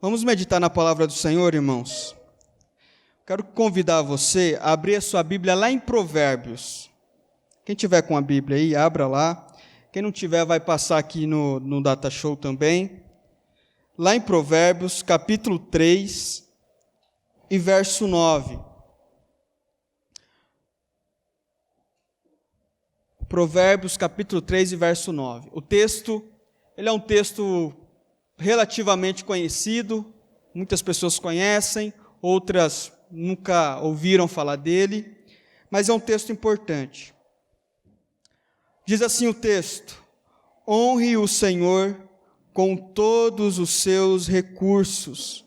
Vamos meditar na palavra do Senhor, irmãos? Quero convidar você a abrir a sua Bíblia lá em Provérbios. Quem tiver com a Bíblia aí, abra lá. Quem não tiver, vai passar aqui no Data Show também. Lá em Provérbios, capítulo 3 e verso 9. Provérbios, capítulo 3 e verso 9. O texto, ele é um texto relativamente conhecido, muitas pessoas conhecem, outras nunca ouviram falar dele, mas é um texto importante. Diz assim o texto: honre o Senhor com todos os seus recursos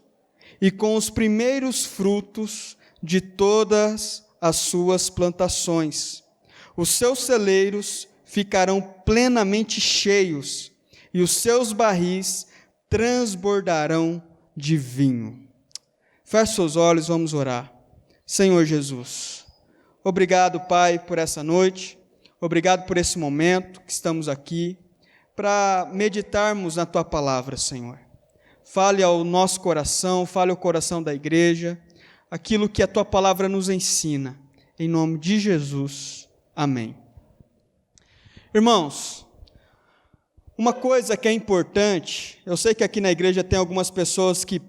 e com os primeiros frutos de todas as suas plantações. Os seus celeiros ficarão plenamente cheios e os seus barris transbordarão de vinho. Feche seus olhos, vamos orar. Senhor Jesus, obrigado, Pai, por essa noite, obrigado por esse momento que estamos aqui para meditarmos na Tua palavra, Senhor. Fale ao nosso coração, fale ao coração da igreja, aquilo que a Tua palavra nos ensina. Em nome de Jesus, amém. Irmãos, uma coisa que é importante, eu sei que aqui na igreja tem algumas pessoas que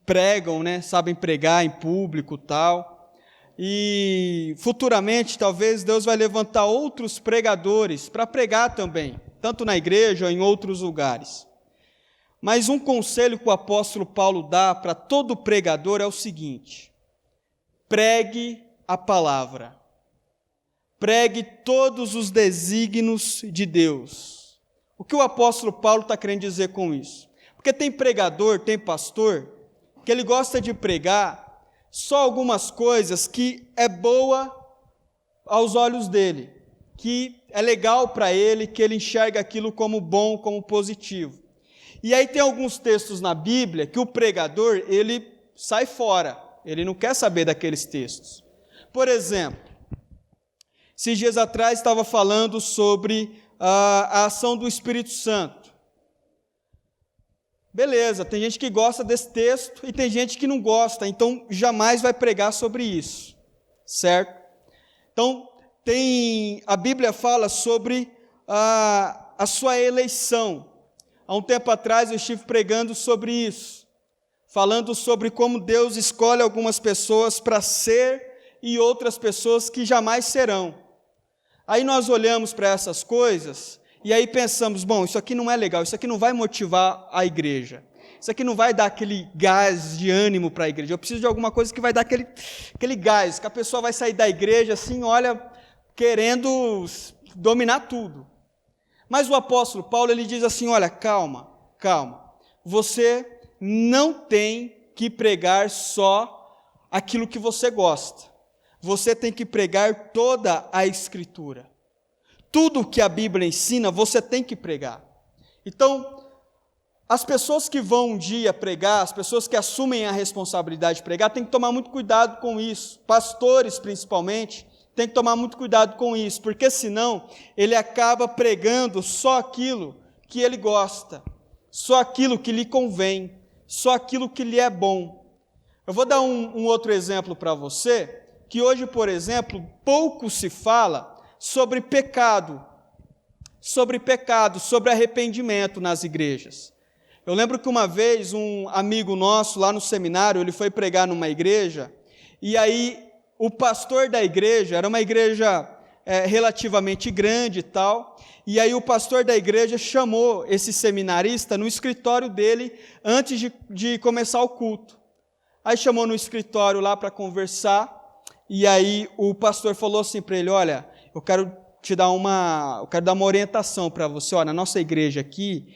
pregam, né, sabem pregar em público e tal, e futuramente talvez Deus vai levantar outros pregadores para pregar também, tanto na igreja ou em outros lugares. Mas um conselho que o apóstolo Paulo dá para todo pregador é o seguinte: pregue a palavra, pregue todos os desígnios de Deus. O que o apóstolo Paulo está querendo dizer com isso? Porque tem pregador, tem pastor, que ele gosta de pregar só algumas coisas que é boa aos olhos dele, que é legal para ele, que ele enxerga aquilo como bom, como positivo. E aí tem alguns textos na Bíblia que o pregador, ele sai fora, ele não quer saber daqueles textos. Por exemplo, esses dias atrás estava falando sobre a ação do Espírito Santo. Beleza, tem gente que gosta desse texto e tem gente que não gosta, então jamais vai pregar sobre isso, certo? Então, a Bíblia fala sobre a sua eleição. Há um tempo atrás eu estive pregando sobre isso, falando sobre como Deus escolhe algumas pessoas para ser e outras pessoas que jamais serão. Aí nós olhamos para essas coisas e aí pensamos, bom, isso aqui não é legal, isso aqui não vai motivar a igreja, isso aqui não vai dar aquele gás de ânimo para a igreja, eu preciso de alguma coisa que vai dar aquele gás, que a pessoa vai sair da igreja assim, olha, querendo dominar tudo. Mas o apóstolo Paulo, ele diz assim, olha, calma, você não tem que pregar só aquilo que você gosta. Você tem que pregar toda a Escritura. Tudo que a Bíblia ensina, você tem que pregar. Então, as pessoas que vão um dia pregar, as pessoas que assumem a responsabilidade de pregar, têm que tomar muito cuidado com isso. Pastores, principalmente, têm que tomar muito cuidado com isso, porque senão ele acaba pregando só aquilo que ele gosta, só aquilo que lhe convém, só aquilo que lhe é bom. Eu vou dar um outro exemplo para você, que hoje, por exemplo, pouco se fala sobre pecado, sobre arrependimento nas igrejas. Eu lembro que uma vez um amigo nosso lá no seminário, ele foi pregar numa igreja, e aí o pastor da igreja, era uma igreja relativamente grande e tal, e aí o pastor da igreja chamou esse seminarista no escritório dele antes de começar o culto. Aí chamou no escritório lá para conversar, e aí o pastor falou assim para ele, olha, eu quero dar uma orientação para você, olha, na nossa igreja aqui,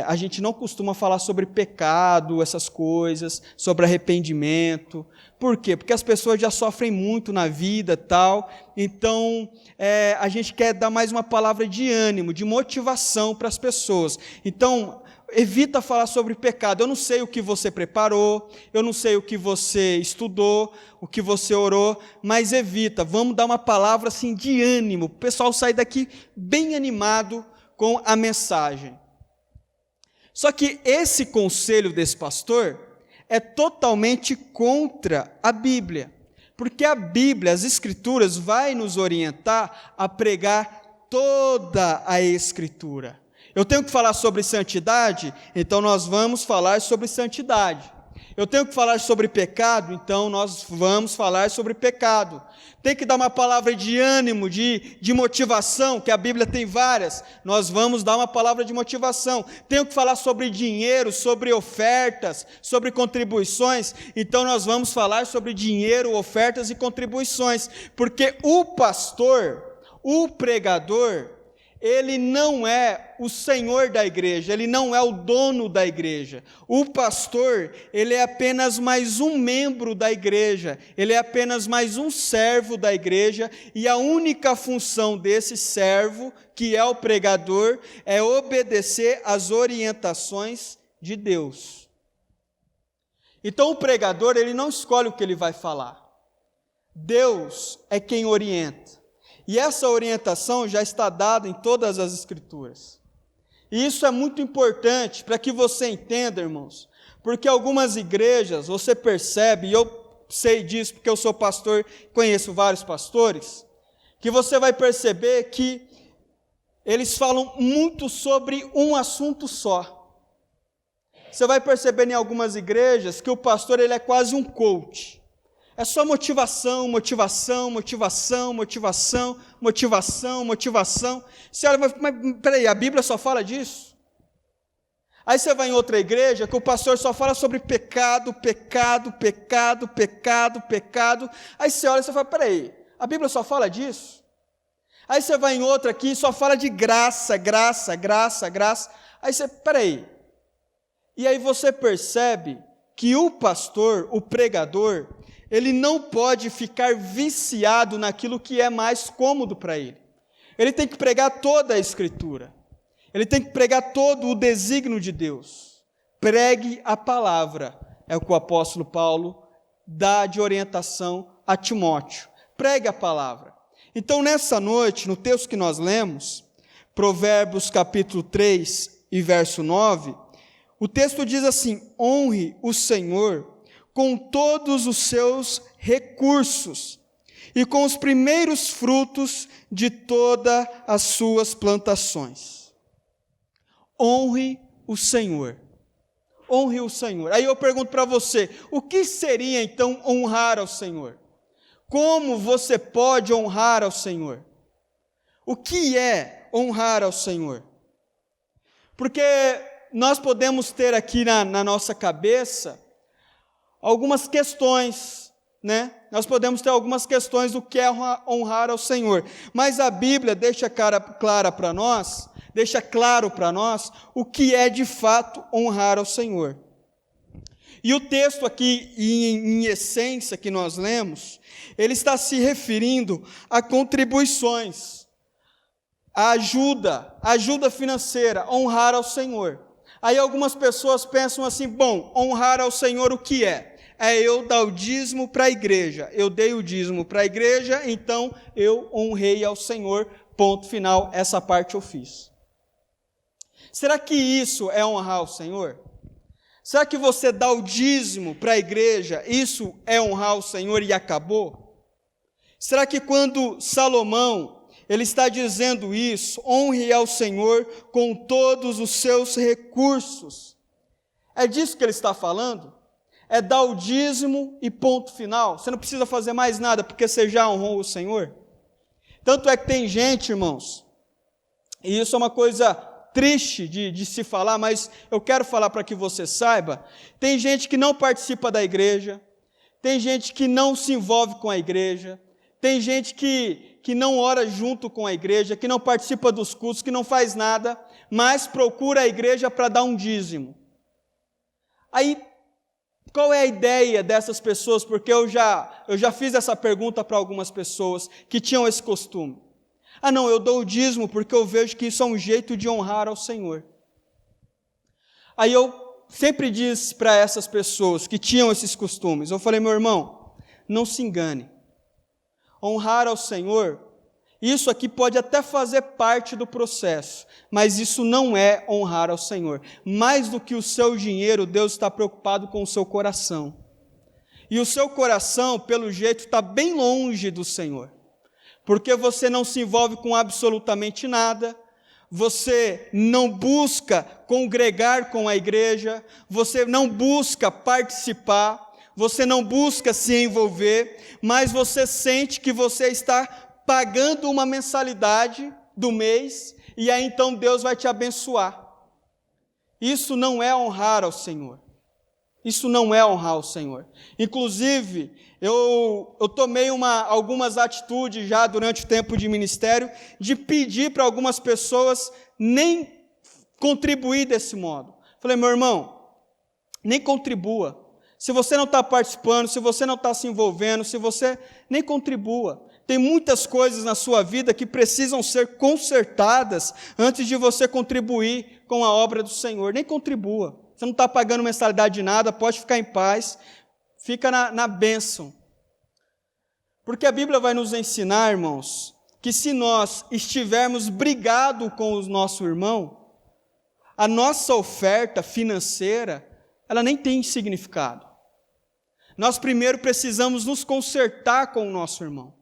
a gente não costuma falar sobre pecado, essas coisas, sobre arrependimento. Por quê? Porque as pessoas já sofrem muito na vida e tal, então a gente quer dar mais uma palavra de ânimo, de motivação para as pessoas. Então, evita falar sobre pecado. Eu não sei o que você preparou, eu não sei o que você estudou, o que você orou, mas evita. Vamos dar uma palavra assim de ânimo, o pessoal sai daqui bem animado com a mensagem. Só que esse conselho desse pastor é totalmente contra a Bíblia, porque a Bíblia, as Escrituras, vai nos orientar a pregar toda a Escritura. Eu tenho que falar sobre santidade, então nós vamos falar sobre santidade. Eu tenho que falar sobre pecado, então nós vamos falar sobre pecado. Tem que dar uma palavra de ânimo, de motivação, que a Bíblia tem várias, nós vamos dar uma palavra de motivação. Tenho que falar sobre dinheiro, sobre ofertas, sobre contribuições, então nós vamos falar sobre dinheiro, ofertas e contribuições, porque o pastor, o pregador, ele não é o senhor da igreja, ele não é o dono da igreja. O pastor, ele é apenas mais um membro da igreja, ele é apenas mais um servo da igreja, e a única função desse servo, que é o pregador, é obedecer às orientações de Deus. Então o pregador, ele não escolhe o que ele vai falar. Deus é quem orienta. E essa orientação já está dada em todas as Escrituras. E isso é muito importante para que você entenda, irmãos, porque algumas igrejas, você percebe, e eu sei disso porque eu sou pastor, conheço vários pastores, que você vai perceber que eles falam muito sobre um assunto só. Você vai perceber em algumas igrejas que o pastor, ele é quase um coach. É só motivação, motivação, motivação, motivação, motivação, motivação. Você olha, mas peraí, a Bíblia só fala disso? Aí você vai em outra igreja que o pastor só fala sobre pecado, pecado, pecado, pecado, pecado. Aí você olha e você fala, peraí, a Bíblia só fala disso? Aí você vai em outra aqui e só fala de graça, graça, graça, graça. Aí você, peraí. E aí você percebe que o pastor, o pregador, ele não pode ficar viciado naquilo que é mais cômodo para ele. Ele tem que pregar toda a Escritura. Ele tem que pregar todo o desígnio de Deus. Pregue a palavra. É o que o apóstolo Paulo dá de orientação a Timóteo. Pregue a palavra. Então, nessa noite, no texto que nós lemos, Provérbios capítulo 3 e verso 9, o texto diz assim: honre o Senhor com todos os seus recursos e com os primeiros frutos de todas as suas plantações. Honre o Senhor. Honre o Senhor. Aí eu pergunto para você, o que seria então honrar ao Senhor? Como você pode honrar ao Senhor? O que é honrar ao Senhor? Porque nós podemos ter aqui na nossa cabeça algumas questões, né? Nós podemos ter algumas questões do que é honrar ao Senhor, mas a Bíblia deixa claro para nós o que é de fato honrar ao Senhor. E o texto aqui, em essência, que nós lemos, ele está se referindo a contribuições, a ajuda financeira, honrar ao Senhor. Aí algumas pessoas pensam assim, bom, honrar ao Senhor o que é? É eu dar o dízimo para a igreja. Eu dei o dízimo para a igreja, então eu honrei ao Senhor, ponto final, essa parte eu fiz. Será que isso é honrar ao Senhor? Será que você dá o dízimo para a igreja, isso é honrar ao Senhor e acabou? Será que quando Salomão ele está dizendo isso, honre ao Senhor com todos os seus recursos, é disso que ele está falando? É dar o dízimo e ponto final? Você não precisa fazer mais nada, porque você já honrou o Senhor? Tanto é que tem gente, irmãos, e isso é uma coisa triste de se falar, mas eu quero falar para que você saiba, tem gente que não participa da igreja, tem gente que não se envolve com a igreja, tem gente que não ora junto com a igreja, que não participa dos cultos, que não faz nada, mas procura a igreja para dar um dízimo. Aí, qual é a ideia dessas pessoas? Porque eu já fiz essa pergunta para algumas pessoas que tinham esse costume. Ah, não, eu dou o dízimo porque eu vejo que isso é um jeito de honrar ao Senhor. Aí eu sempre disse para essas pessoas que tinham esses costumes, eu falei, meu irmão, não se engane. Honrar ao Senhor Isso aqui pode até fazer parte do processo, mas isso não é honrar ao Senhor. Mais do que o seu dinheiro, Deus está preocupado com o seu coração. E o seu coração, pelo jeito, está bem longe do Senhor, porque você não se envolve com absolutamente nada, você não busca congregar com a igreja, você não busca participar, você não busca se envolver, mas você sente que você está pagando uma mensalidade do mês, e aí então Deus vai te abençoar. Isso não é honrar ao Senhor. Isso não é honrar ao Senhor. Inclusive, eu tomei algumas atitudes já durante o tempo de ministério, de pedir para algumas pessoas nem contribuir desse modo. Falei, meu irmão, nem contribua. Se você não está participando, se você não está se envolvendo, se você nem contribua. Tem muitas coisas na sua vida que precisam ser consertadas antes de você contribuir com a obra do Senhor. Nem contribua. Você não está pagando mensalidade de nada, pode ficar em paz, fica na bênção. Porque a Bíblia vai nos ensinar, irmãos, que se nós estivermos brigados com o nosso irmão, a nossa oferta financeira, ela nem tem significado. Nós primeiro precisamos nos consertar com o nosso irmão.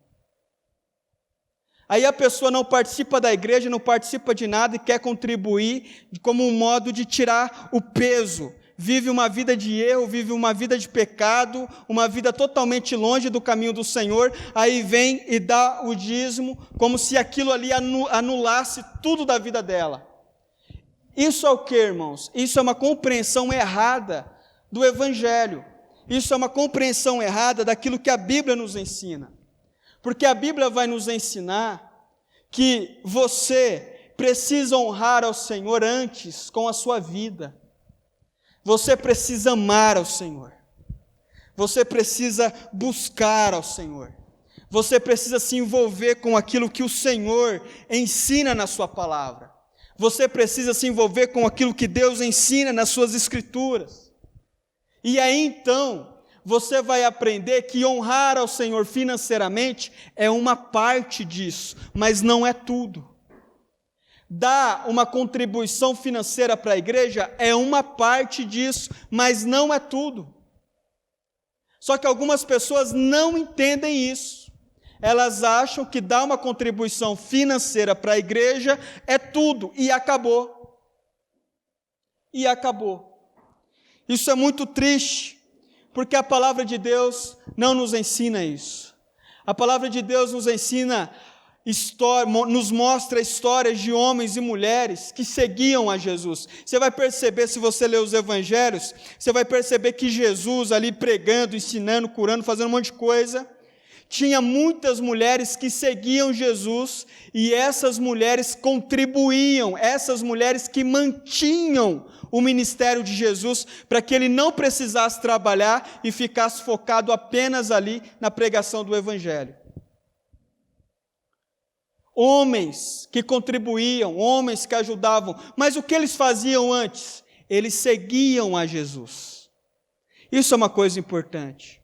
Aí a pessoa não participa da igreja, não participa de nada e quer contribuir como um modo de tirar o peso. Vive uma vida de erro, vive uma vida de pecado, uma vida totalmente longe do caminho do Senhor, aí vem e dá o dízimo, como se aquilo ali anulasse tudo da vida dela. Isso é o que, irmãos? Isso é uma compreensão errada do Evangelho. Isso é uma compreensão errada daquilo que a Bíblia nos ensina. Porque a Bíblia vai nos ensinar que você precisa honrar ao Senhor antes com a sua vida. Você precisa amar ao Senhor. Você precisa buscar ao Senhor. Você precisa se envolver com aquilo que o Senhor ensina na sua palavra. Você precisa se envolver com aquilo que Deus ensina nas suas Escrituras. E aí então, você vai aprender que honrar ao Senhor financeiramente é uma parte disso, mas não é tudo. Dar uma contribuição financeira para a igreja é uma parte disso, mas não é tudo. Só que algumas pessoas não entendem isso. Elas acham que dar uma contribuição financeira para a igreja é tudo, e acabou. E acabou. Isso é muito triste. Porque a palavra de Deus não nos ensina isso. A palavra de Deus nos ensina, nos mostra histórias de homens e mulheres que seguiam a Jesus. Você vai perceber, se você ler os evangelhos, você vai perceber que Jesus ali pregando, ensinando, curando, fazendo um monte de coisa, tinha muitas mulheres que seguiam Jesus, e essas mulheres contribuíam, essas mulheres que mantinham o ministério de Jesus, para que ele não precisasse trabalhar e ficasse focado apenas ali na pregação do Evangelho. Homens que contribuíam, homens que ajudavam, mas o que eles faziam antes? Eles seguiam a Jesus. Isso é uma coisa importante.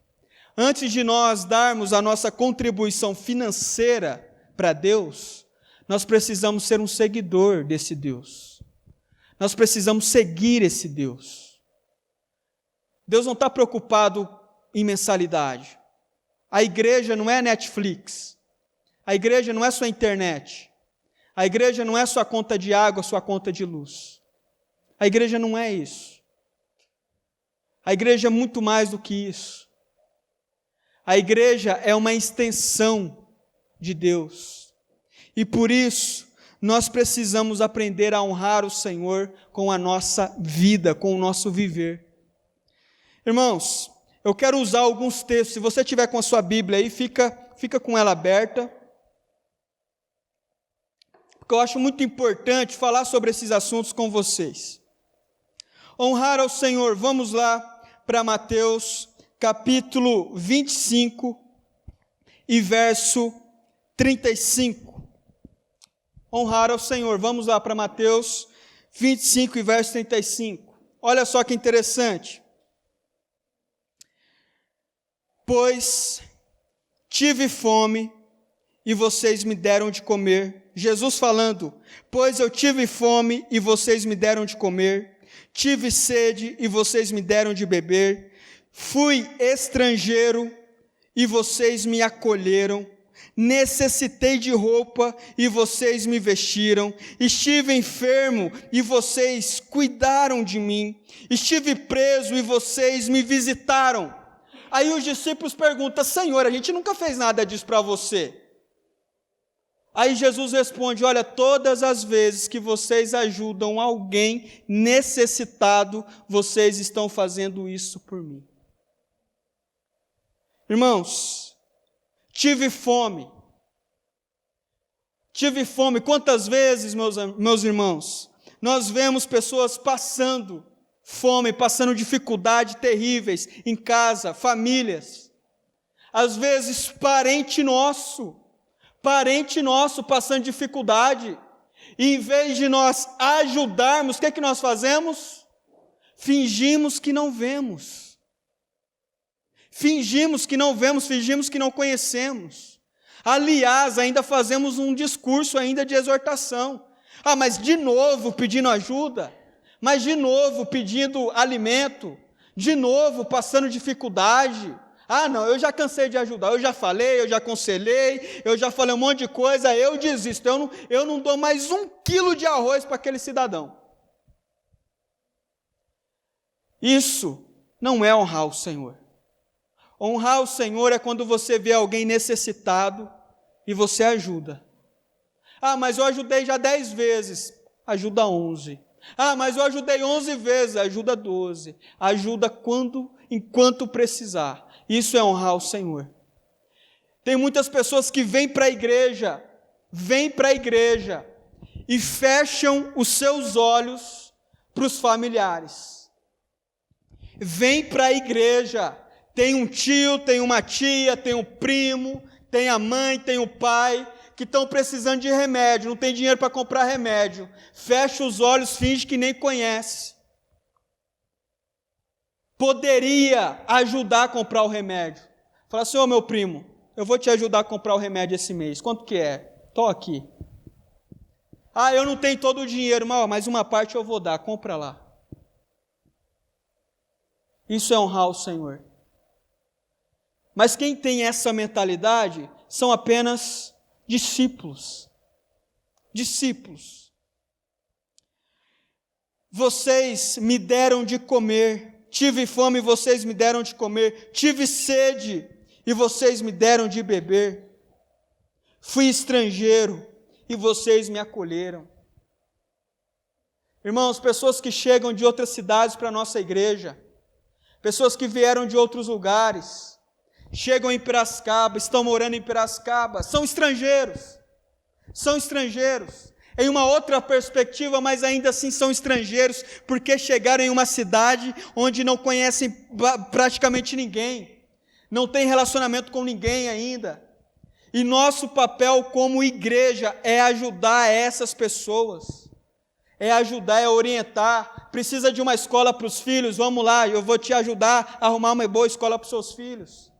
Antes de nós darmos a nossa contribuição financeira para Deus, nós precisamos ser um seguidor desse Deus. Nós precisamos seguir esse Deus. Deus não está preocupado em mensalidade. A igreja não é Netflix. A igreja não é sua internet. A igreja não é sua conta de água, sua conta de luz. A igreja não é isso. A igreja é muito mais do que isso. A igreja é uma extensão de Deus. E por isso, nós precisamos aprender a honrar o Senhor com a nossa vida, com o nosso viver. Irmãos, eu quero usar alguns textos. Se você tiver com a sua Bíblia aí, fica com ela aberta. Porque eu acho muito importante falar sobre esses assuntos com vocês. Honrar ao Senhor, vamos lá para Mateus capítulo 25 e verso 35. Honrar ao Senhor, vamos lá para Mateus 25 e verso 35. Olha só que interessante. Pois tive fome e vocês me deram de comer. Jesus falando: pois eu tive fome e vocês me deram de comer, tive sede e vocês me deram de beber, fui estrangeiro e vocês me acolheram, necessitei de roupa e vocês me vestiram, estive enfermo e vocês cuidaram de mim, estive preso e vocês me visitaram. Aí os discípulos perguntam: Senhor, a gente nunca fez nada disso para você. Aí Jesus responde: olha, todas as vezes que vocês ajudam alguém necessitado, vocês estão fazendo isso por mim. Irmãos, tive fome. Quantas vezes, meus irmãos, nós vemos pessoas passando fome, passando dificuldades terríveis em casa, famílias. Às vezes, parente nosso passando dificuldade. E em vez de nós ajudarmos, o que é que nós fazemos? Fingimos que não vemos. Fingimos que não vemos, fingimos que não conhecemos. Aliás, ainda fazemos um discurso ainda de exortação. Mas de novo pedindo ajuda, mas de novo pedindo alimento, de novo passando dificuldade. Não, eu já cansei de ajudar, eu já falei, eu já aconselhei, eu já falei um monte de coisa, eu desisto, eu não dou mais 1 quilo de arroz para aquele cidadão. Isso não é honrar o Senhor. Honrar o Senhor é quando você vê alguém necessitado e você ajuda. Mas eu ajudei já 10 vezes, ajuda 11. Mas eu ajudei 11 vezes, ajuda 12. Ajuda enquanto precisar. Isso é honrar o Senhor. Tem muitas pessoas que vêm para a igreja e fecham os seus olhos para os familiares. Vem para a igreja, tem um tio, tem uma tia, tem um primo, tem a mãe, tem o pai, que estão precisando de remédio, não tem dinheiro para comprar remédio. Fecha os olhos, finge que nem conhece. Poderia ajudar a comprar o remédio. Fala assim: meu primo, eu vou te ajudar a comprar o remédio esse mês. Quanto que é? Estou aqui. Eu não tenho todo o dinheiro, mas uma parte eu vou dar, compra lá. Isso é honrar o Senhor. Mas quem tem essa mentalidade são apenas discípulos. Discípulos. Vocês me deram de comer, tive fome e vocês me deram de comer, tive sede e vocês me deram de beber, fui estrangeiro e vocês me acolheram. Irmãos, pessoas que chegam de outras cidades para a nossa igreja, pessoas que vieram de outros lugares, chegam em Piracicaba, estão morando em Piracicaba, são estrangeiros, em uma outra perspectiva, mas ainda assim são estrangeiros, porque chegaram em uma cidade onde não conhecem praticamente ninguém, não tem relacionamento com ninguém ainda, e nosso papel como igreja é ajudar essas pessoas, é ajudar, é orientar. Precisa de uma escola para os filhos? Vamos lá, eu vou te ajudar a arrumar uma boa escola para os seus filhos.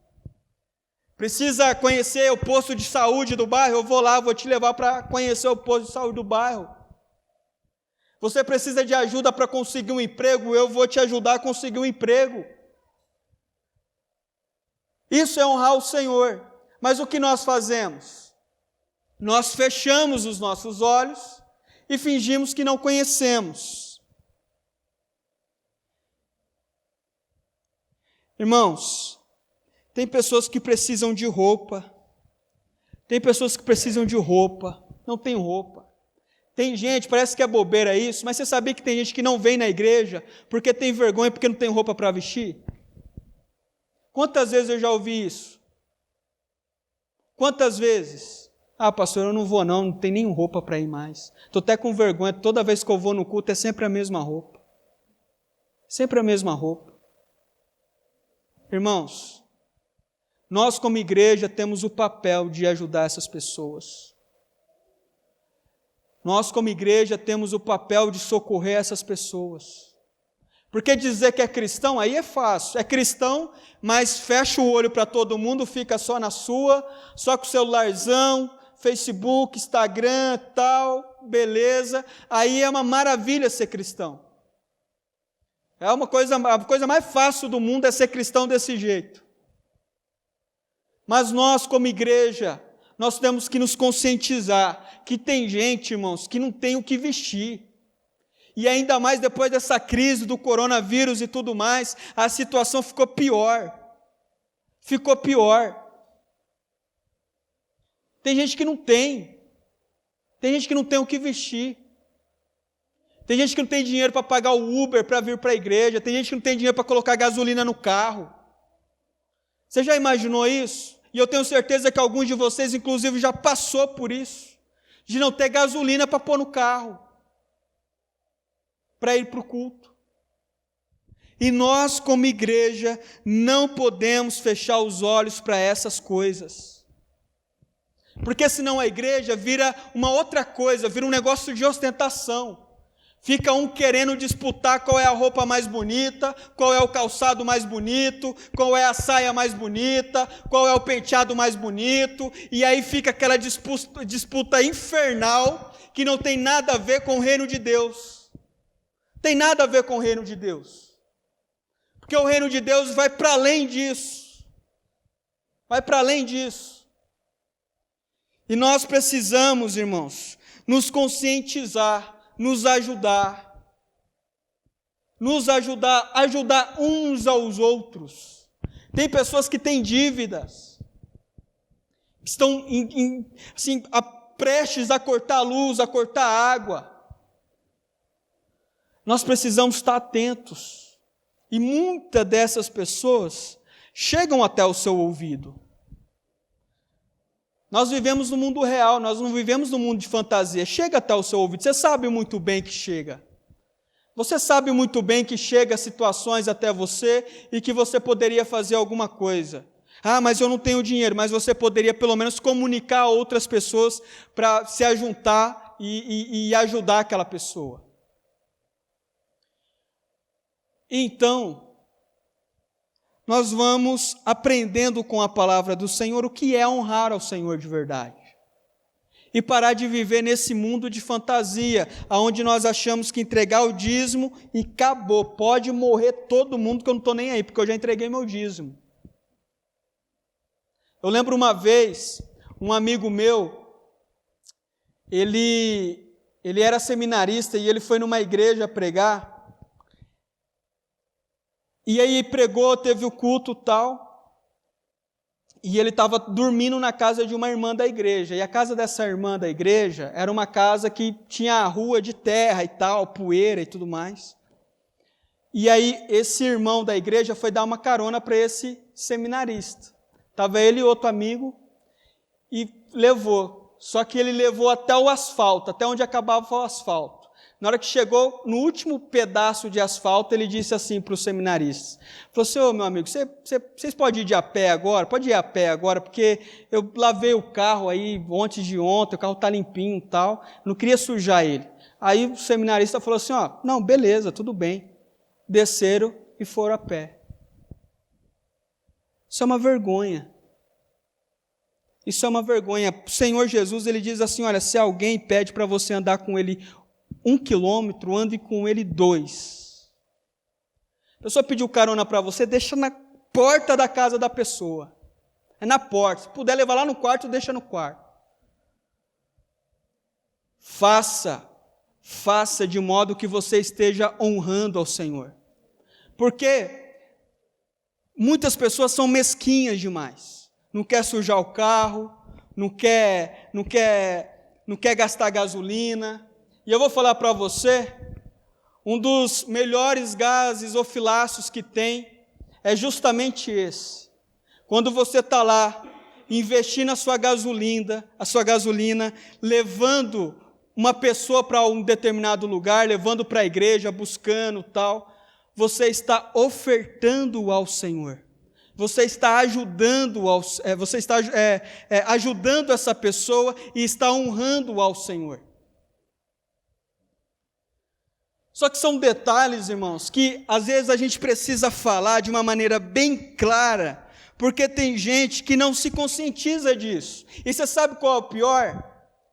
Precisa conhecer o posto de saúde do bairro? Eu vou lá, vou te levar para conhecer o posto de saúde do bairro. Você precisa de ajuda para conseguir um emprego? Eu vou te ajudar a conseguir um emprego. Isso é honrar o Senhor. Mas o que nós fazemos? Nós fechamos os nossos olhos e fingimos que não conhecemos. Irmãos, tem pessoas que precisam de roupa, não tem roupa. Tem gente, parece que é bobeira isso, mas você sabia que tem gente que não vem na igreja porque tem vergonha, porque não tem roupa para vestir? Quantas vezes eu já ouvi isso? Quantas vezes? Pastor, eu não vou não tem nem roupa para ir mais. Estou até com vergonha, toda vez que eu vou no culto é sempre a mesma roupa. Sempre a mesma roupa. Irmãos, nós como igreja temos o papel de ajudar essas pessoas. Nós como igreja temos o papel de socorrer essas pessoas. Porque dizer que é cristão, aí é fácil. É cristão, mas fecha o olho para todo mundo, fica só na sua, só com o celularzão, Facebook, Instagram, tal, beleza. Aí é uma maravilha ser cristão. A coisa mais fácil do mundo é ser cristão desse jeito. Mas nós, como igreja, nós temos que nos conscientizar que tem gente, irmãos, que não tem o que vestir. E ainda mais depois dessa crise do coronavírus e tudo mais, a situação ficou pior. Ficou pior. Tem gente que não tem. Tem gente que não tem o que vestir. Tem gente que não tem dinheiro para pagar o Uber para vir para a igreja. Tem gente que não tem dinheiro para colocar gasolina no carro. Você já imaginou isso? E eu tenho certeza que alguns de vocês, inclusive, já passou por isso. De não ter gasolina para pôr no carro. Para ir para o culto. E nós, como igreja, não podemos fechar os olhos para essas coisas. Porque senão a igreja vira uma outra coisa, vira um negócio de ostentação. Fica um querendo disputar qual é a roupa mais bonita, qual é o calçado mais bonito, qual é a saia mais bonita, qual é o penteado mais bonito, e aí fica aquela disputa infernal que não tem nada a ver com o reino de Deus. Tem nada a ver com o reino de Deus. Porque o reino de Deus vai para além disso. Vai para além disso. E nós precisamos, irmãos, nos conscientizar, nos ajudar, ajudar uns aos outros. Tem pessoas que têm dívidas, que estão assim, prestes a cortar a luz, a cortar a água. Nós precisamos estar atentos. E muitas dessas pessoas chegam até o seu ouvido. Nós vivemos no mundo real, nós não vivemos no mundo de fantasia. Chega até o seu ouvido, você sabe muito bem que chega. Você sabe muito bem que chega situações até você e que você poderia fazer alguma coisa. Ah, mas eu não tenho dinheiro, mas você poderia pelo menos comunicar a outras pessoas para se ajuntar e ajudar aquela pessoa. Então, nós vamos aprendendo com a palavra do Senhor o que é honrar ao Senhor de verdade. E parar de viver nesse mundo de fantasia, onde nós achamos que entregar o dízimo e acabou, pode morrer todo mundo que eu não estou nem aí, porque eu já entreguei meu dízimo. Eu lembro uma vez, um amigo meu, ele era seminarista e ele foi numa igreja pregar. E aí pregou, teve o culto tal, e ele estava dormindo na casa de uma irmã da igreja, e a casa dessa irmã da igreja era uma casa que tinha a rua de terra e tal, poeira e tudo mais. E aí esse irmão da igreja foi dar uma carona para esse seminarista. Estava ele e outro amigo, e levou, só que ele levou até o asfalto, até onde acabava o asfalto. Na hora que chegou no último pedaço de asfalto, ele disse assim para os seminaristas. Falou assim, ô meu amigo, vocês podem ir de a pé agora? Pode ir a pé agora, porque eu lavei o carro aí antes de ontem, o carro está limpinho e tal, não queria sujar ele. Aí o seminarista falou assim, ó, não, beleza, tudo bem. Desceram e foram a pé. Isso é uma vergonha. Isso é uma vergonha. O Senhor Jesus, ele diz assim, olha, se alguém pede para você andar com ele 1 quilômetro, ande com ele 2. A pessoa pediu carona para você, deixa na porta da casa da pessoa. É na porta. Se puder levar lá no quarto, deixa no quarto. Faça de modo que você esteja honrando ao Senhor. Porque muitas pessoas são mesquinhas demais. Não quer sujar o carro, não quer gastar gasolina. E eu vou falar para você, um dos melhores gases ofiláceos que tem é justamente esse. Quando você está lá, investindo a sua gasolina, levando uma pessoa para um determinado lugar, levando para a igreja, buscando tal, você está ofertando ao Senhor. Você está ajudando ajudando essa pessoa e está honrando ao Senhor. Só que são detalhes, irmãos, que às vezes a gente precisa falar de uma maneira bem clara, porque tem gente que não se conscientiza disso. E você sabe qual é o pior?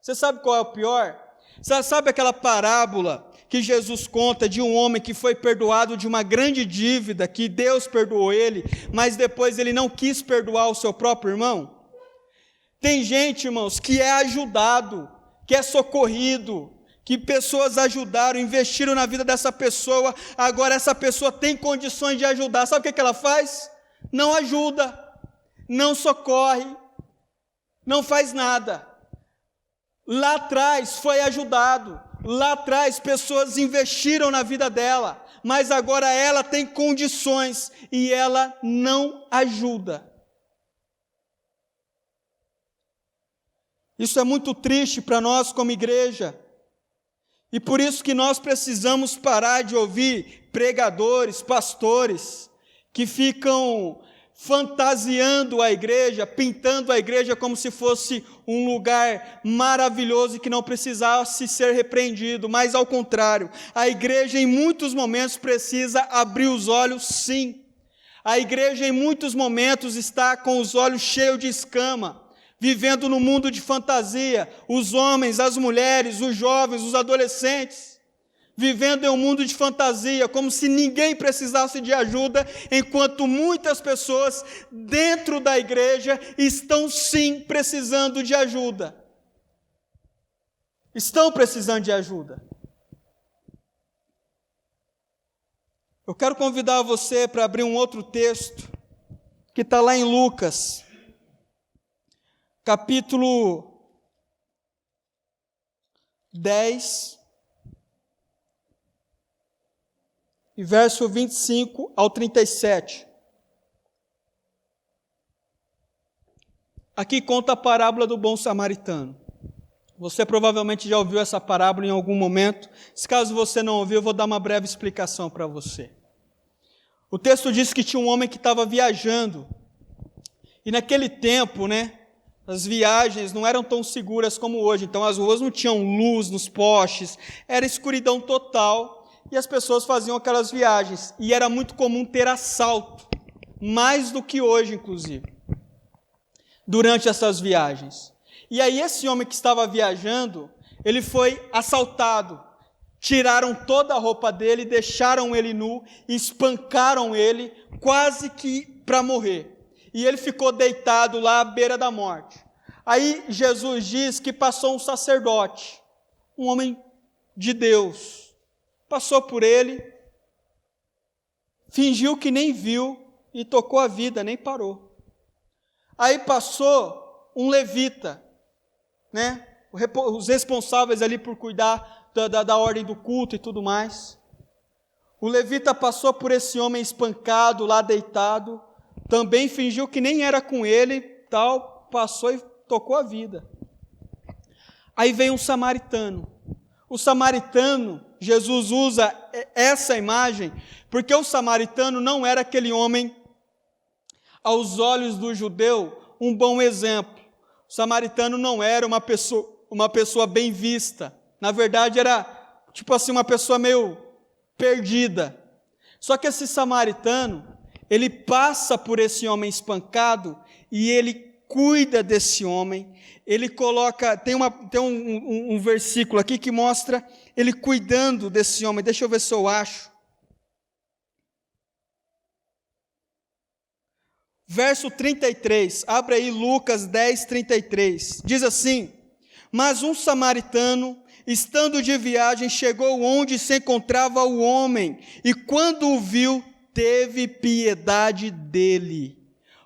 Você sabe qual é o pior? Você sabe aquela parábola que Jesus conta de um homem que foi perdoado de uma grande dívida, que Deus perdoou ele, mas depois ele não quis perdoar o seu próprio irmão? Tem gente, irmãos, que é ajudado, que é socorrido, que pessoas ajudaram, investiram na vida dessa pessoa, agora essa pessoa tem condições de ajudar. Sabe o que ela faz? Não ajuda, não socorre, não faz nada. Lá atrás foi ajudado, lá atrás pessoas investiram na vida dela, mas agora ela tem condições e ela não ajuda. Isso é muito triste para nós como igreja, e por isso que nós precisamos parar de ouvir pregadores, pastores, que ficam fantasiando a igreja, pintando a igreja como se fosse um lugar maravilhoso e que não precisasse ser repreendido, mas ao contrário, a igreja em muitos momentos precisa abrir os olhos, sim. A igreja em muitos momentos está com os olhos cheios de escama, vivendo no mundo de fantasia, os homens, as mulheres, os jovens, os adolescentes, vivendo em um mundo de fantasia, como se ninguém precisasse de ajuda, enquanto muitas pessoas dentro da igreja estão sim precisando de ajuda. Estão precisando de ajuda. Eu quero convidar você para abrir um outro texto, que está lá em Lucas, capítulo 10, e verso 25 ao 37. Aqui conta a parábola do bom samaritano. Você provavelmente já ouviu essa parábola em algum momento. Se caso você não ouviu, eu vou dar uma breve explicação para você. O texto diz que tinha um homem que estava viajando. E naquele tempo, as viagens não eram tão seguras como hoje. Então as ruas não tinham luz nos postes. Era escuridão total. E as pessoas faziam aquelas viagens. E era muito comum ter assalto. Mais do que hoje, inclusive. Durante essas viagens. E aí esse homem que estava viajando, ele foi assaltado. Tiraram toda a roupa dele, deixaram ele nu, espancaram ele, quase que para morrer. E ele ficou deitado lá à beira da morte. Aí Jesus diz que passou um sacerdote, um homem de Deus. Passou por ele, fingiu que nem viu e tocou a vida, nem parou. Aí passou um levita, os responsáveis ali por cuidar da ordem do culto e tudo mais. O levita passou por esse homem espancado, lá deitado, também fingiu que nem era com ele, passou e tocou a vida. Aí vem um samaritano. O samaritano, Jesus usa essa imagem, porque o samaritano não era aquele homem, aos olhos do judeu, um bom exemplo. O samaritano não era uma pessoa bem vista. Na verdade, era uma pessoa meio perdida. Só que esse samaritano, ele passa por esse homem espancado e ele cuida desse homem. Ele coloca, tem um versículo aqui que mostra ele cuidando desse homem. Deixa eu ver se eu acho. Verso 33, abre aí Lucas 10, 33. Diz assim: mas um samaritano, estando de viagem, chegou onde se encontrava o homem, e quando o viu, teve piedade dele.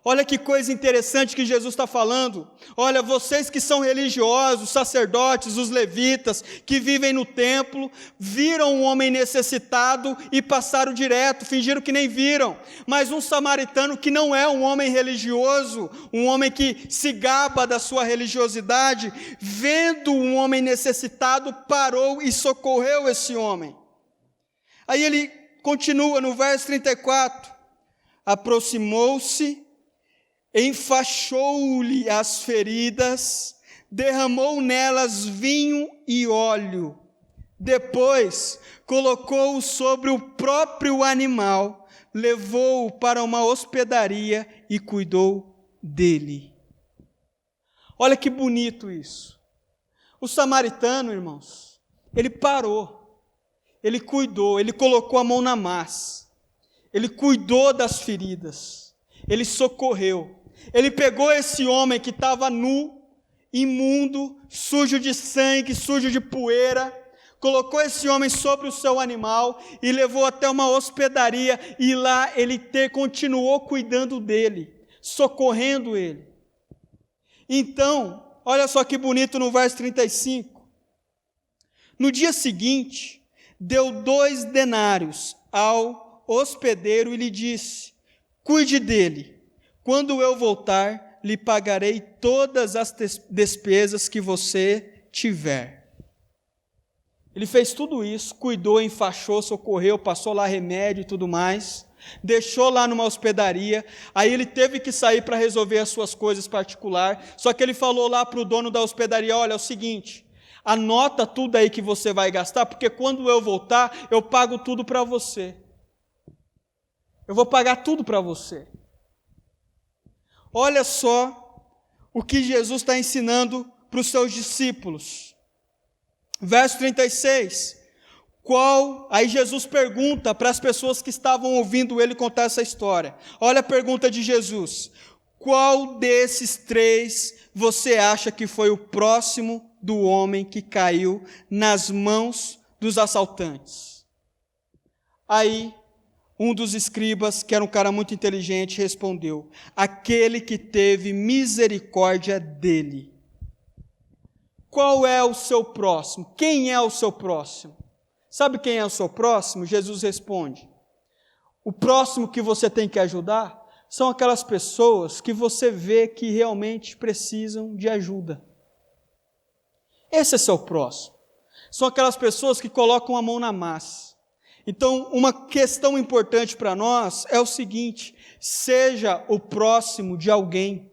Olha que coisa interessante que Jesus está falando. Olha, vocês que são religiosos, sacerdotes, os levitas, que vivem no templo, viram um homem necessitado e passaram direto, fingiram que nem viram. Mas um samaritano que não é um homem religioso, um homem que se gaba da sua religiosidade, vendo um homem necessitado, parou e socorreu esse homem. Aí ele continua no verso 34, aproximou-se, enfaixou-lhe as feridas, derramou nelas vinho e óleo. Depois colocou-o sobre o próprio animal, levou-o para uma hospedaria e cuidou dele. Olha que bonito isso. O samaritano, irmãos, ele parou, ele cuidou, ele colocou a mão na massa, ele cuidou das feridas, ele socorreu, ele pegou esse homem que estava nu, imundo, sujo de sangue, sujo de poeira, colocou esse homem sobre o seu animal e levou até uma hospedaria, e lá ele continuou cuidando dele, socorrendo ele. Então, olha só que bonito no verso 35. No dia seguinte, deu 2 denários ao hospedeiro e lhe disse: cuide dele, quando eu voltar, lhe pagarei todas as despesas que você tiver. Ele fez tudo isso, cuidou, enfaixou, socorreu, passou lá remédio e tudo mais, deixou lá numa hospedaria, aí ele teve que sair para resolver as suas coisas particulares, só que ele falou lá para o dono da hospedaria: olha, é o seguinte, anota tudo aí que você vai gastar, porque quando eu voltar, eu pago tudo para você. Eu vou pagar tudo para você. Olha só o que Jesus está ensinando para os seus discípulos. Verso 36, aí Jesus pergunta para as pessoas que estavam ouvindo ele contar essa história. Olha a pergunta de Jesus: qual desses 3 você acha que foi o próximo do homem que caiu nas mãos dos assaltantes? Aí, um dos escribas, que era um cara muito inteligente, respondeu: aquele que teve misericórdia dele. Qual é o seu próximo? Quem é o seu próximo? Sabe quem é o seu próximo? Jesus responde: o próximo que você tem que ajudar são aquelas pessoas que você vê que realmente precisam de ajuda. Esse é seu próximo. São aquelas pessoas que colocam a mão na massa. Então, uma questão importante para nós é o seguinte: seja o próximo de alguém,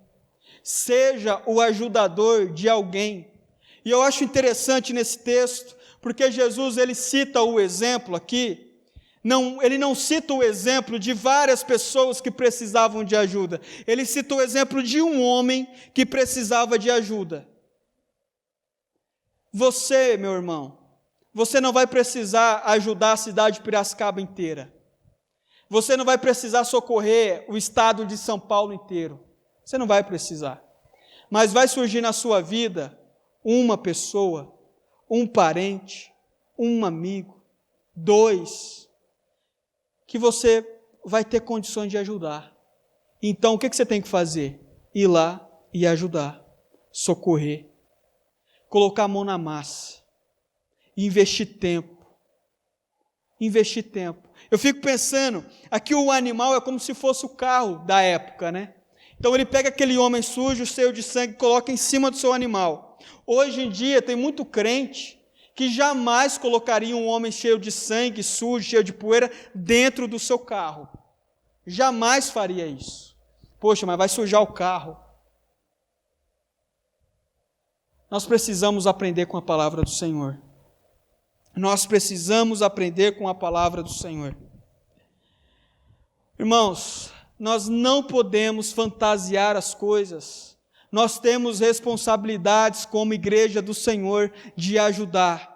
seja o ajudador de alguém. E eu acho interessante nesse texto, porque Jesus ele cita o exemplo aqui, ele não cita o exemplo de várias pessoas que precisavam de ajuda, ele cita o exemplo de um homem que precisava de ajuda. Você, meu irmão, você não vai precisar ajudar a cidade de Piracicaba inteira. Você não vai precisar socorrer o estado de São Paulo inteiro. Você não vai precisar. Mas vai surgir na sua vida uma pessoa, um parente, um amigo, 2, que você vai ter condições de ajudar. Então, o que você tem que fazer? Ir lá e ajudar, socorrer, colocar a mão na massa, investir tempo. Investir tempo. Eu fico pensando, aqui o animal é como se fosse o carro da época, né? Então ele pega aquele homem sujo, cheio de sangue, e coloca em cima do seu animal. Hoje em dia tem muito crente que jamais colocaria um homem cheio de sangue, sujo, cheio de poeira, dentro do seu carro. Jamais faria isso. Poxa, mas vai sujar o carro. Nós precisamos aprender com a palavra do Senhor. Nós precisamos aprender com a palavra do Senhor. Irmãos, nós não podemos fantasiar as coisas. Nós temos responsabilidades como igreja do Senhor de ajudar.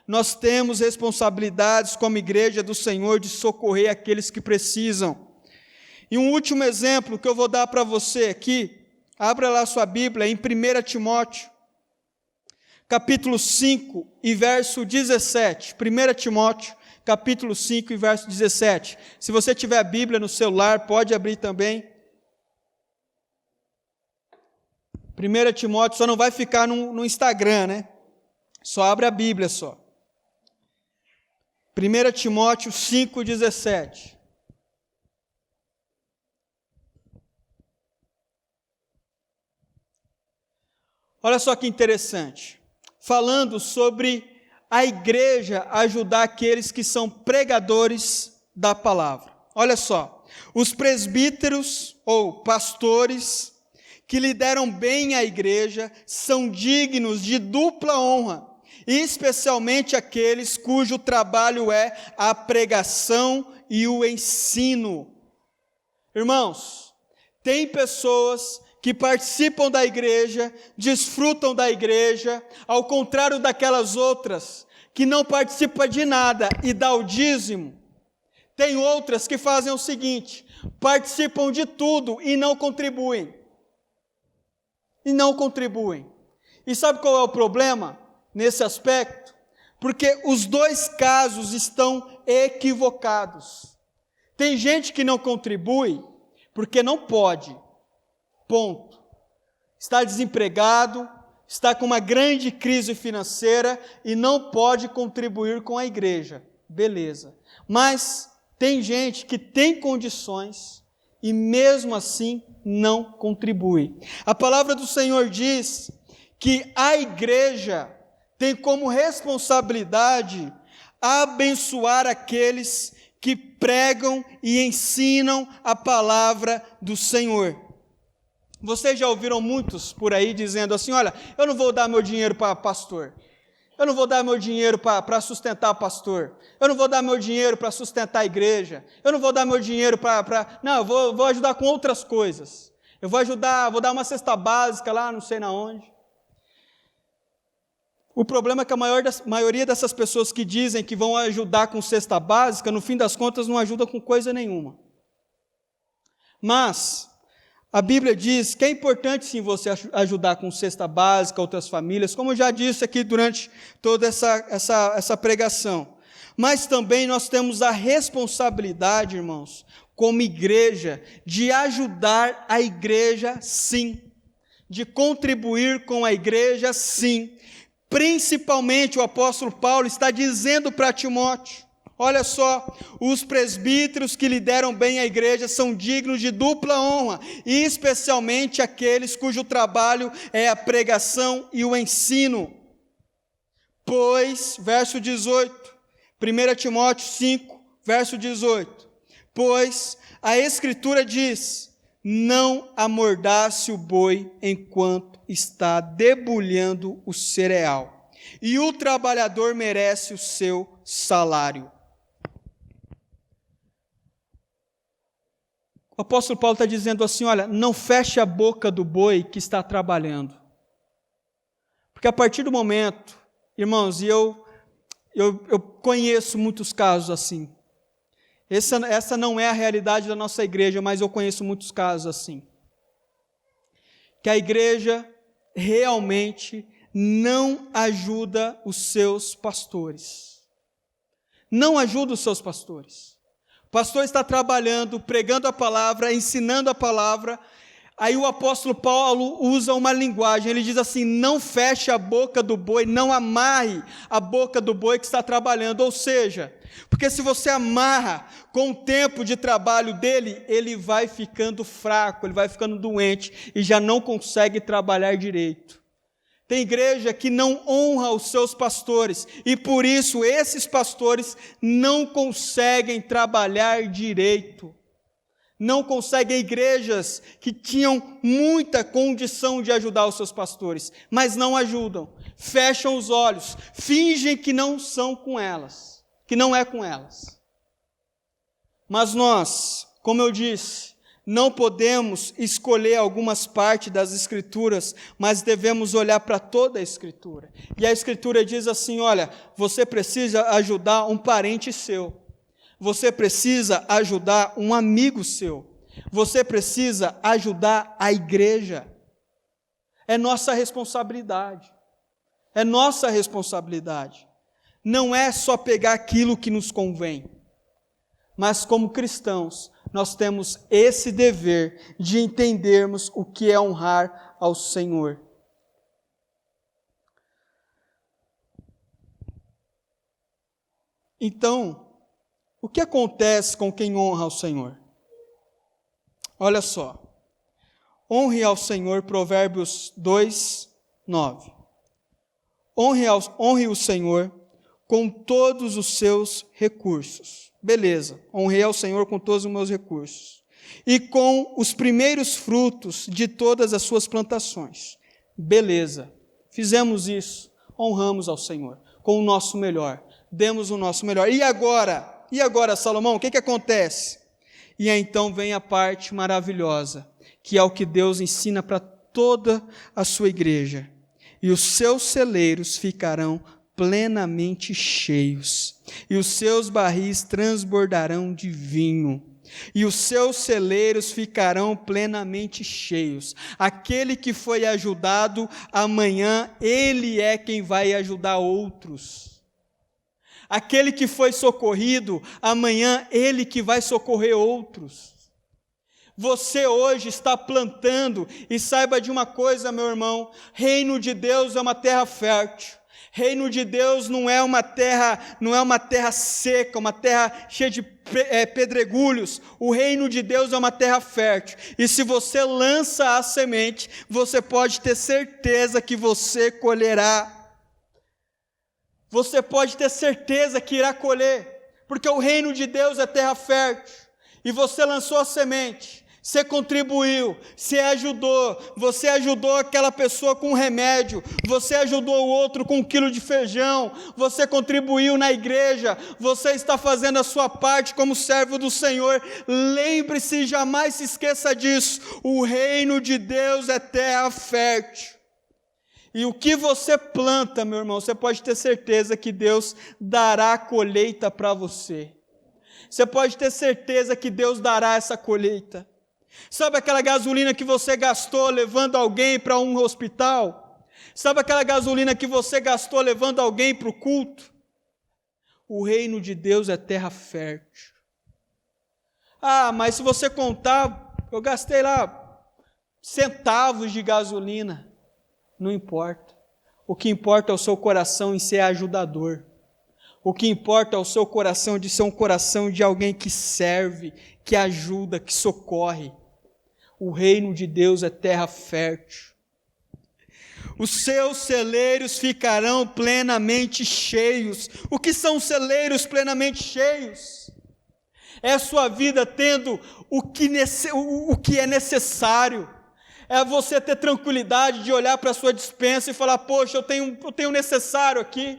Nós temos responsabilidades como igreja do Senhor de socorrer aqueles que precisam. E um último exemplo que eu vou dar para você aqui, abra lá sua Bíblia em 1 Timóteo, capítulo 5 e verso 17. 1 Timóteo, capítulo 5 e verso 17. Se você tiver a Bíblia no celular, pode abrir também. 1 Timóteo só não vai ficar no Instagram, né? Só abre a Bíblia só. 1 Timóteo 5, 17. Olha só que interessante. Falando sobre a igreja ajudar aqueles que são pregadores da palavra. Olha só. Os presbíteros ou pastores que lideram bem a igreja são dignos de dupla honra, e especialmente aqueles cujo trabalho é a pregação e o ensino. Irmãos, tem pessoas que participam da igreja, desfrutam da igreja, ao contrário daquelas outras que não participam de nada e dá o dízimo. Tem outras que fazem o seguinte: participam de tudo e não contribuem. E sabe qual é o problema nesse aspecto? Porque os dois casos estão equivocados. Tem gente que não contribui porque não pode, ponto. Está desempregado, está com uma grande crise financeira e não pode contribuir com a igreja, beleza. Mas tem gente que tem condições e mesmo assim não contribui. A palavra do Senhor diz que a igreja tem como responsabilidade abençoar aqueles que pregam e ensinam a palavra do Senhor. Vocês já ouviram muitos por aí dizendo assim: olha, eu não vou dar meu dinheiro para pastor, eu não vou dar meu dinheiro para sustentar pastor, eu não vou dar meu dinheiro para sustentar a igreja, eu não vou dar meu dinheiro não, eu vou ajudar com outras coisas, eu vou dar uma cesta básica lá, não sei na onde. O problema é que a maioria dessas pessoas que dizem que vão ajudar com cesta básica, no fim das contas não ajuda com coisa nenhuma. Mas a Bíblia diz que é importante sim você ajudar com cesta básica, outras famílias, como eu já disse aqui durante toda essa pregação. Mas também nós temos a responsabilidade, irmãos, como igreja, de ajudar a igreja sim, de contribuir com a igreja sim. Principalmente o apóstolo Paulo está dizendo para Timóteo: olha só, os presbíteros que lideram bem a igreja são dignos de dupla honra, e especialmente aqueles cujo trabalho é a pregação e o ensino. Pois, verso 18, 1 Timóteo 5, verso 18, pois a Escritura diz: não amordace o boi enquanto está debulhando o cereal, e o trabalhador merece o seu salário. O apóstolo Paulo está dizendo assim: olha, não feche a boca do boi que está trabalhando. Porque a partir do momento, irmãos, e eu conheço muitos casos assim. Essa não é a realidade da nossa igreja, mas eu conheço muitos casos assim. Que a igreja realmente não ajuda os seus pastores. Não ajuda os seus pastores. O pastor está trabalhando, pregando a palavra, ensinando a palavra. Aí o apóstolo Paulo usa uma linguagem, ele diz assim: não feche a boca do boi, não amarre a boca do boi que está trabalhando. Ou seja, porque se você amarra com o tempo de trabalho dele, ele vai ficando fraco, ele vai ficando doente e já não consegue trabalhar direito. Tem igreja que não honra os seus pastores e por isso esses pastores não conseguem trabalhar direito. Não conseguem, igrejas que tinham muita condição de ajudar os seus pastores, mas não ajudam, fecham os olhos, fingem que não são com elas, que não é com elas. Mas nós, como eu disse, não podemos escolher algumas partes das Escrituras, mas devemos olhar para toda a Escritura. E a Escritura diz assim: olha, você precisa ajudar um parente seu. Você precisa ajudar um amigo seu. Você precisa ajudar a igreja. É nossa responsabilidade. É nossa responsabilidade. Não é só pegar aquilo que nos convém. Mas como cristãos, nós temos esse dever de entendermos o que é honrar ao Senhor. Então, o que acontece com quem honra ao Senhor? Olha só. Honre ao Senhor, Provérbios 2, 9. Honre o Senhor com todos os seus recursos. Beleza, honrei ao Senhor com todos os meus recursos. E com os primeiros frutos de todas as suas plantações. Beleza, fizemos isso, honramos ao Senhor com o nosso melhor. Demos o nosso melhor. E agora, Salomão, o que acontece? E então vem a parte maravilhosa, que é o que Deus ensina para toda a sua igreja. E os seus celeiros ficarão plenamente cheios, e os seus barris transbordarão de vinho, e os seus celeiros ficarão plenamente cheios. Aquele que foi ajudado, amanhã ele é quem vai ajudar outros. Aquele que foi socorrido, amanhã ele que vai socorrer outros. Você hoje está plantando, e saiba de uma coisa, meu irmão, reino de Deus é uma terra fértil. Reino de Deus não é uma terra seca, uma terra cheia de pedregulhos. O reino de Deus é uma terra fértil. E se você lança a semente, você pode ter certeza que você colherá. Você pode ter certeza que irá colher, porque o reino de Deus é terra fértil. E você lançou a semente. Você contribuiu, você ajudou aquela pessoa com um remédio, você ajudou o outro com 1 quilo de feijão, você contribuiu na igreja, você está fazendo a sua parte como servo do Senhor. Lembre-se, jamais se esqueça disso, o reino de Deus é terra fértil. E o que você planta, meu irmão, você pode ter certeza que Deus dará a colheita para você. Você pode ter certeza que Deus dará essa colheita. Sabe aquela gasolina que você gastou levando alguém para um hospital? Sabe aquela gasolina que você gastou levando alguém para o culto? O reino de Deus é terra fértil. Ah, mas se você contar, eu gastei lá centavos de gasolina. Não importa. O que importa é o seu coração em ser ajudador. O que importa é o seu coração de ser um coração de alguém que serve, que ajuda, que socorre. O reino de Deus é terra fértil. Os seus celeiros ficarão plenamente cheios. O que são celeiros plenamente cheios? É a sua vida tendo o que é necessário. É você ter tranquilidade de olhar para a sua despensa e falar: poxa, eu tenho necessário aqui.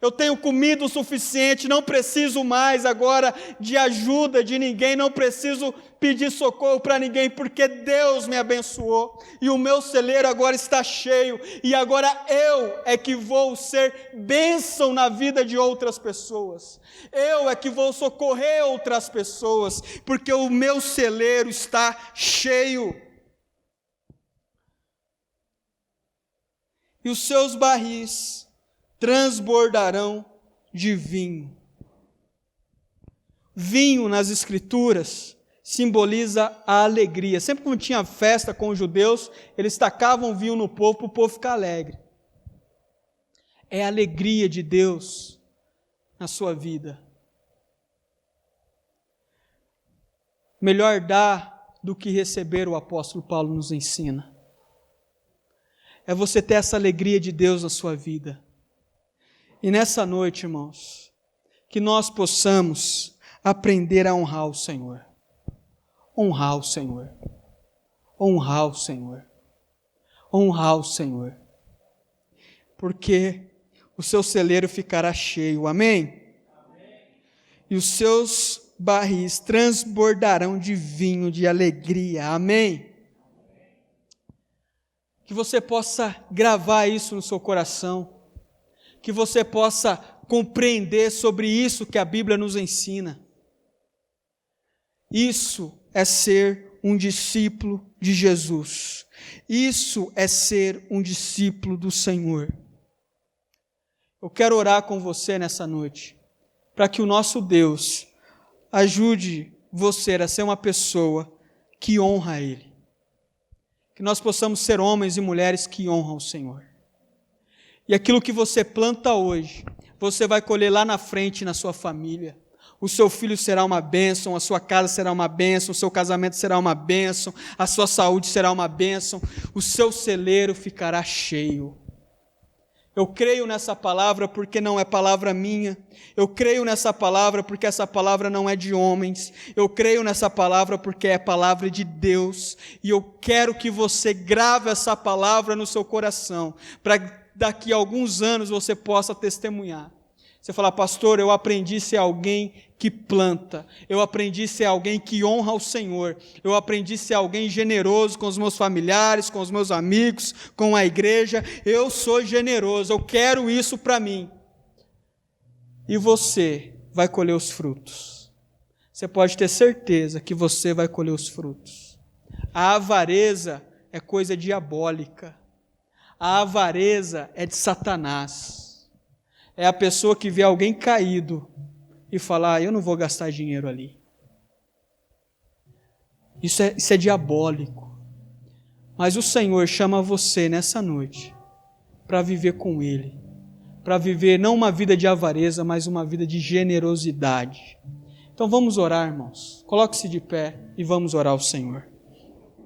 Eu tenho comida o suficiente, não preciso mais agora de ajuda de ninguém, não preciso pedir socorro para ninguém, porque Deus me abençoou, e o meu celeiro agora está cheio, e agora eu é que vou ser bênção na vida de outras pessoas, eu é que vou socorrer outras pessoas, porque o meu celeiro está cheio. E os seus barris transbordarão de vinho. Vinho nas Escrituras simboliza a alegria. Sempre quando tinha festa com os judeus, eles tacavam vinho no povo para o povo ficar alegre. É a alegria de Deus na sua vida. Melhor dar do que receber, o apóstolo Paulo nos ensina. É você ter essa alegria de Deus na sua vida. E nessa noite, irmãos, que nós possamos aprender a honrar o Senhor. Honrar o Senhor. Honrar o Senhor. Honrar o Senhor. Porque o seu celeiro ficará cheio. Amém? E os seus barris transbordarão de vinho, de alegria. Amém? Que você possa gravar isso no seu coração. Que você possa compreender sobre isso que a Bíblia nos ensina. Isso é ser um discípulo de Jesus. Isso é ser um discípulo do Senhor. Eu quero orar com você nessa noite, para que o nosso Deus ajude você a ser uma pessoa que honra Ele. Que nós possamos ser homens e mulheres que honram o Senhor. E aquilo que você planta hoje, você vai colher lá na frente na sua família. O seu filho será uma bênção, a sua casa será uma bênção, o seu casamento será uma bênção, a sua saúde será uma bênção, o seu celeiro ficará cheio. Eu creio nessa palavra porque não é palavra minha. Eu creio nessa palavra porque essa palavra não é de homens. Eu creio nessa palavra porque é palavra de Deus. E eu quero que você grave essa palavra no seu coração, para daqui a alguns anos você possa testemunhar. Você fala, pastor, eu aprendi a ser alguém que planta, eu aprendi a ser alguém que honra o Senhor, eu aprendi a ser alguém generoso com os meus familiares, com os meus amigos, com a igreja, eu sou generoso, eu quero isso para mim. E você vai colher os frutos. Você pode ter certeza que você vai colher os frutos. A avareza é coisa diabólica. A avareza é de Satanás. É a pessoa que vê alguém caído e fala, eu não vou gastar dinheiro ali. Isso é diabólico. Mas o Senhor chama você nessa noite para viver com Ele. Para viver não uma vida de avareza, mas uma vida de generosidade. Então vamos orar, irmãos. Coloque-se de pé e vamos orar ao Senhor.